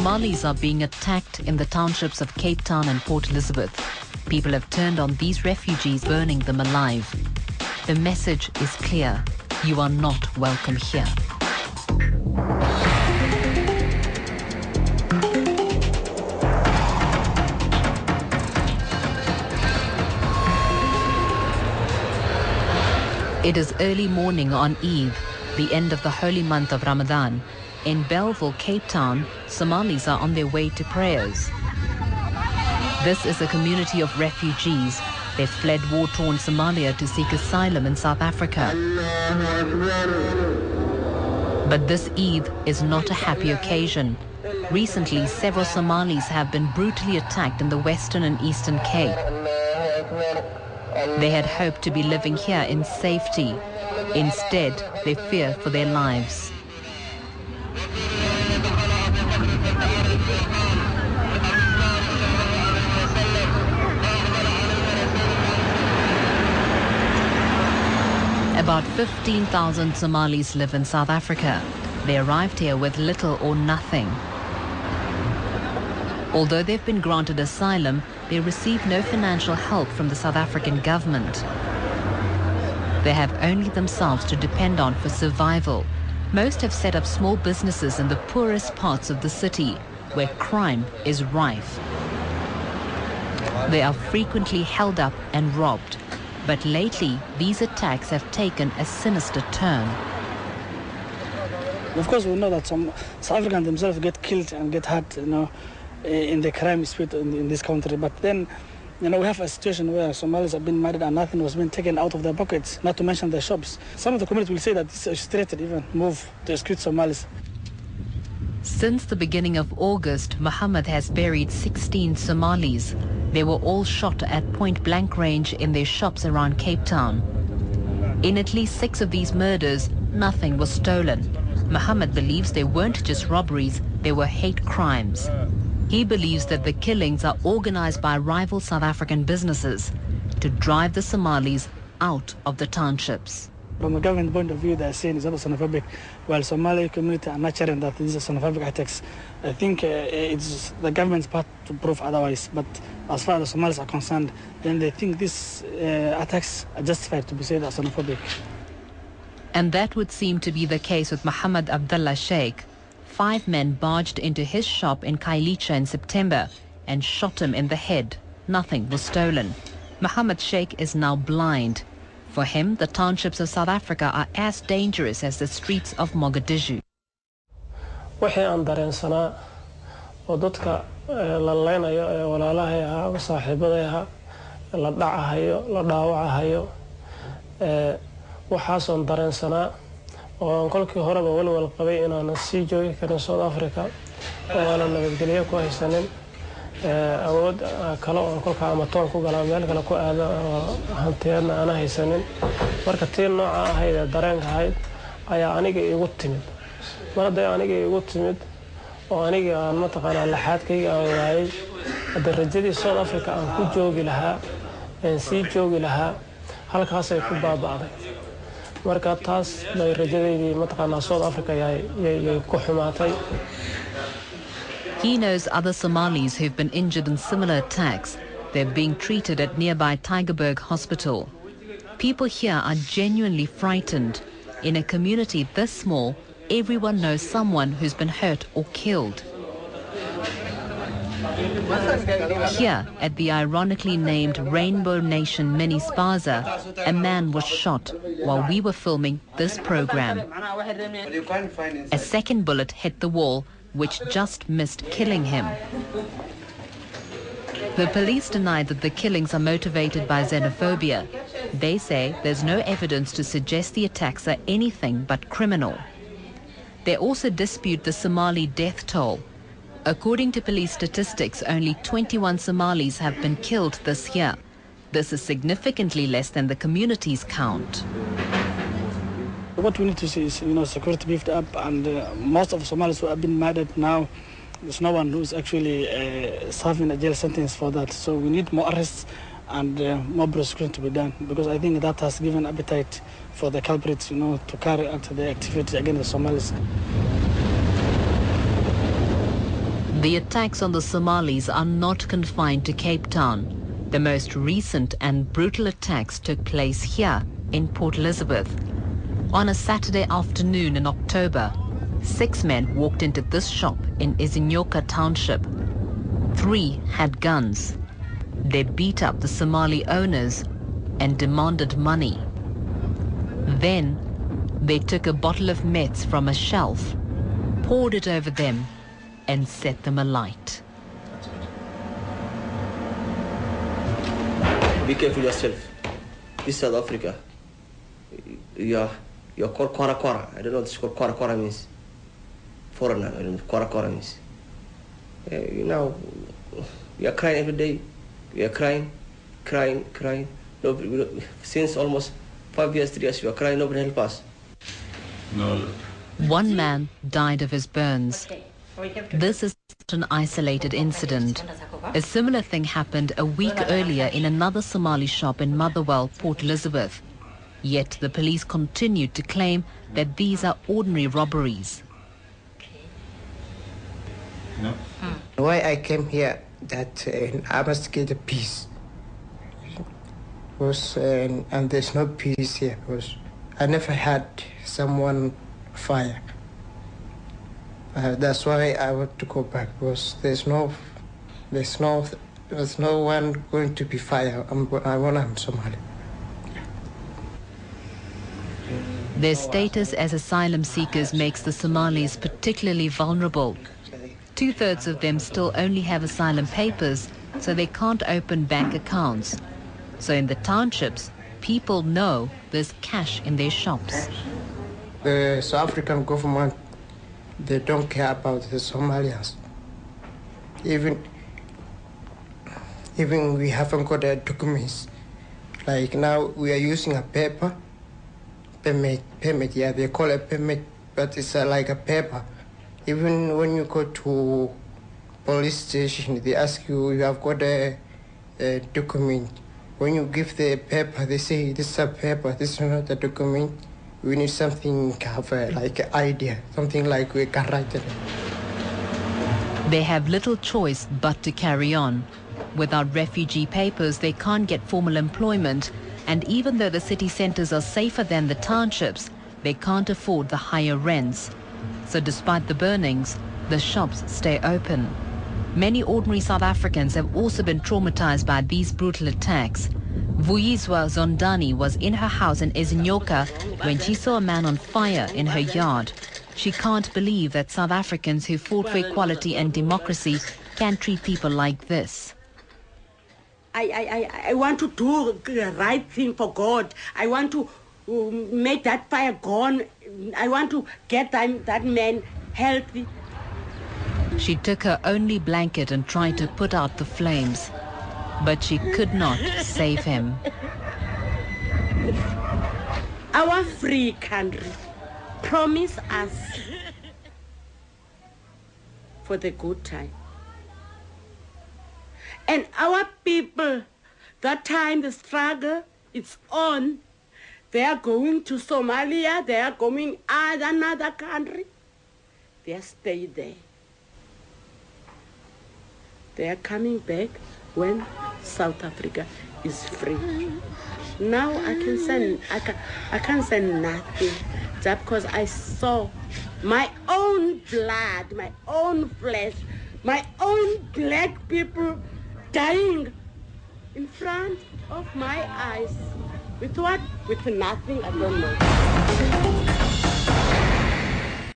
Somalis are being attacked in the townships of Cape Town and Port Elizabeth. People have turned on these refugees, burning them alive. The message is clear: you are not welcome here. It is early morning on Eid, the end of the holy month of Ramadan. In Belleville, Cape Town, Somalis are on their way to prayers. This is a community of refugees. They fled war-torn Somalia to seek asylum in South Africa. But this Eid is not a happy occasion. Recently, several Somalis have been brutally attacked in the Western and Eastern Cape. They had hoped to be living here in safety. Instead, they fear for their lives. About 15,000 Somalis live in South Africa. They arrived here with little or nothing. Although they've been granted asylum, they receive no financial help from the South African government. They have only themselves to depend on for survival. Most have set up small businesses in the poorest parts of the city, where crime is rife. They are frequently held up and robbed. But lately, these attacks have taken a sinister turn. Of course, we know that some South Africans themselves get killed and get hurt, in the crime split in this country. But then, we have a situation where Somalis have been murdered and nothing was being taken out of their pockets, not to mention their shops. Some of the community will say that this is frustrated, even move to exclude Somalis. Since the beginning of August, Muhammad has buried 16 Somalis. They were all shot at point-blank range in their shops around Cape Town. In at least 6 of these murders, nothing was stolen. Muhammad believes they weren't just robberies, they were hate crimes. He believes that the killings are organized by rival South African businesses to drive the Somalis out of the townships. From the government point of view, they are saying it's also xenophobic, while Somali community are not sharing that these are xenophobic attacks. I think it's the government's part to prove otherwise, but as far as the Somalis are concerned, then they think these attacks are justified to be said as xenophobic. And that would seem to be the case with Muhammad Abdullah Sheikh. 5 men barged into his shop in Kailicha in September and shot him in the head. Nothing was stolen. Muhammad Sheikh is now blind. For him, the townships of South Africa are as dangerous as the streets of Mogadishu. Wixii aan dareensanaa oo dadka la leenayo ee walaalahay ahaa oo saaxiibaday ahaa la dhacahayo la dhaawacahayo waxaasoo dareensanaa oo aan kolkii horeba walwal qabay inaan sii joogi karin South Africa oo aan nabadgelyo ku haysanin awood kale oo kolka ama toon ku galaa meel kale ku aado hantiyaadna aan haysanin marka tii nooca ahayd dareenka ahayd ayaa aniga igu timid marada aniga igu timid oo aniga aan mataqaanaa laxaadkayga aan waayay hada rajadii South Africa aan ku joogi lahaa aan sii joogi lahaa halkaas ay ku baabaaday marka taas bay rajadeedii mataqaanaa South Africa ay ku xumaatay. He knows other Somalis who've been injured in similar attacks. They're being treated at nearby Tygerberg Hospital. People here are genuinely frightened. In a community this small, everyone knows someone who's been hurt or killed. Here, at the ironically named Rainbow Nation Mini Spaza, a man was shot while we were filming this program. A second bullet hit the wall, which just missed killing him. The police deny that the killings are motivated by xenophobia. They say there's no evidence to suggest the attacks are anything but criminal. They also dispute the Somali death toll. According to police statistics, only 21 Somalis have been killed this year. This is significantly less than the community's count. What we need to see is, security beefed up, and most of the Somalis who have been murdered now, there's no one who's actually serving a jail sentence for that. So we need more arrests and more prosecution to be done, because I think that has given appetite for the culprits, to carry out their activity against the Somalis. The attacks on the Somalis are not confined to Cape Town. The most recent and brutal attacks took place here in Port Elizabeth. On a Saturday afternoon in October, 6 men walked into this shop in Izinyoka Township. 3 had guns. They beat up the Somali owners and demanded money. Then they took a bottle of meth from a shelf, poured it over them, and set them alight. Be careful yourself. This is South Africa. You're called Kwara. I don't know what Kwara means. Foreigner, I don't know what Kwara means. You know, you're crying every day. You're crying. Nobody, since almost 5 years, 3 years, you're crying. Nobody help us. No. 1 man died of his burns. This is not an isolated incident. A similar thing happened a week earlier in another Somali shop in Motherwell, Port Elizabeth. Yet the police continued to claim that these are ordinary robberies. No? Why I came here, that I must get a peace. And there's no peace here because I never had someone fire. That's why I want to go back because there's no one going to be fire. I'm Somali. Their status as asylum seekers makes the Somalis particularly vulnerable. 2/3 of them still only have asylum papers, so they can't open bank accounts. So in the townships, people know there's cash in their shops. The South African government, they don't care about the Somalians. Even we haven't got the documents. Like now we are using a paper, permit, yeah, they call it permit, but it's like a paper. Even when you go to police station, they ask you have got a document. When you give the paper, they say this is a paper, this is not a document. We need something cover, like an idea, something like we can write it. They have little choice but to carry on. Without refugee papers, they can't get formal employment, and even though the city centres are safer than the townships, they can't afford the higher rents. So despite the burnings, the shops stay open. Many ordinary South Africans have also been traumatized by these brutal attacks. Vuyiswa Zondani was in her house in Izinyoka when she saw a man on fire in her yard. She can't believe that South Africans who fought for equality and democracy can treat people like this. I want to do the right thing for God. I want to make that fire gone. I want to get that man healthy. She took her only blanket and tried to put out the flames, but she could not save him. Our free country promise us for the good time. And our people, that time the struggle is on, they are going to Somalia, they are going to another country, they stay there. They are coming back when South Africa is free. Now I can't say nothing, just because I saw my own blood, my own flesh, my own black people dying in front of my eyes. With what? With nothing, I don't know.